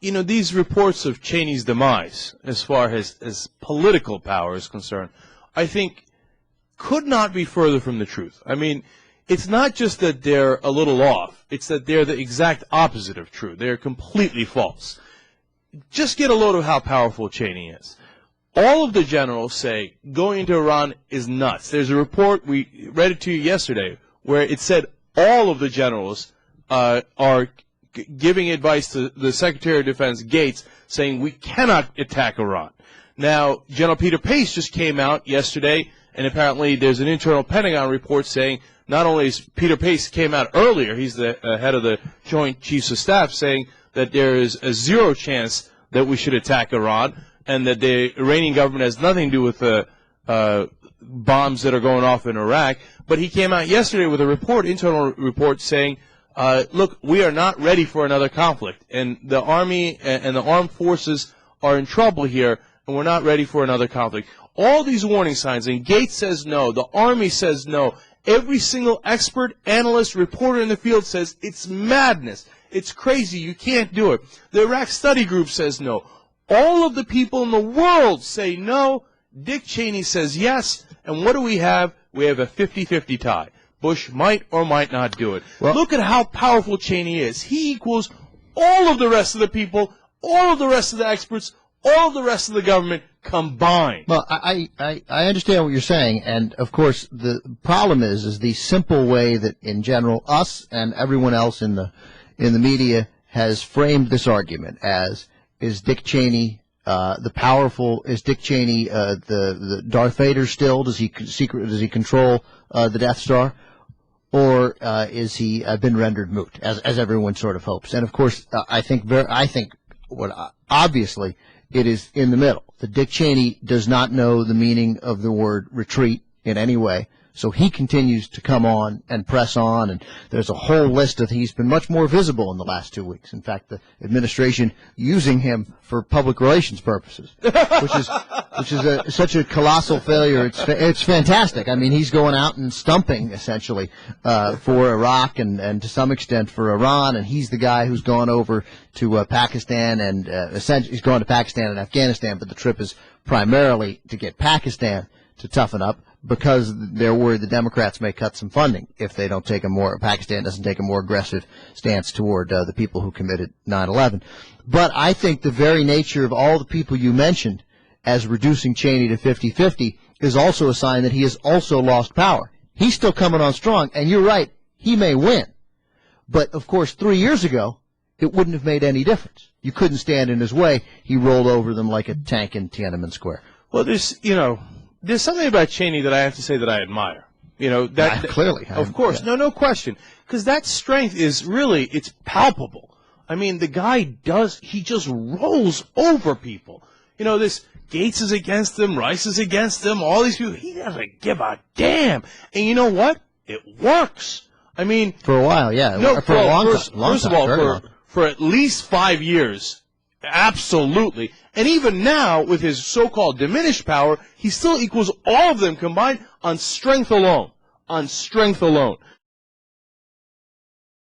These reports of Cheney's demise, as far as political power is concerned, I think could not be further from the truth. I mean, it's not just that they're a little off. It's that they're the exact opposite of true. They're completely false. Just get a load of how powerful Cheney is. All of the generals say going into Iran is nuts. There's a report, we read it to you yesterday, where it said all of the generals are giving advice to the Secretary of Defense, Gates, saying we cannot attack Iran. Now, General Peter Pace just came out yesterday, and apparently there's an internal Pentagon report saying not only is Peter Pace came out earlier, he's the head of the Joint Chiefs of Staff, saying that there is a 0 chance that we should attack Iran, and that the Iranian government has nothing to do with the bombs that are going off in Iraq. But he came out yesterday with a internal report saying, look, we are not ready for another conflict, and the Army and the armed forces are in trouble here, and we're not ready for another conflict. All these warning signs, and Gates says no, the Army says no, every single expert, analyst, reporter in the field says it's madness, it's crazy, you can't do it. The Iraq Study Group says no. All of the people in the world say no. Dick Cheney says yes, and what do we have? We have a 50-50 tie. Bush might or might not do it. Well, look at how powerful Cheney is. He equals all of the rest of the people, all of the rest of the experts, all of the rest of the government combined. Well, I understand what you're saying, and of course the problem is the simple way that in general us and everyone else in the media has framed this argument as, is Dick Cheney is Dick Cheney the Darth Vader still? Does he control the Death Star? Or is he been rendered moot, as everyone sort of hopes? And of course, I think obviously it is in the middle. That Dick Cheney does not know the meaning of the word retreat in any way, so he continues to come on and press on. And there's a whole list of he's been much more visible in the last 2 weeks. In fact, the administration using him for public relations purposes, which is such a colossal failure. It's fantastic. I mean, he's going out and stumping essentially for Iraq and to some extent for Iran. And he's the guy who's gone over to Pakistan and essentially he's gone to Pakistan and Afghanistan. But the trip is primarily to get Pakistan to toughen up, because they're worried the Democrats may cut some funding if they don't take Pakistan doesn't take a more aggressive stance toward the people who committed 9/11. But I think the very nature of all the people you mentioned as reducing Cheney to 50-50 is also a sign that he has also lost power. He's still coming on strong, and you're right, he may win. But, of course, 3 years ago, it wouldn't have made any difference. You couldn't stand in his way. He rolled over them like a tank in Tiananmen Square. Well, there's something about Cheney that I have to say that I admire. Clearly. Of course. Yeah. No question. Because that strength is really, it's palpable. I mean, the guy he just rolls over people. This Gates is against him, Rice is against him, all these people. He doesn't give a damn. And you know what? It works. I mean. For a while, yeah. For a long time. First of all, for at least 5 years. Absolutely. And even now, with his so-called diminished power, he still equals all of them combined on strength alone. On strength alone.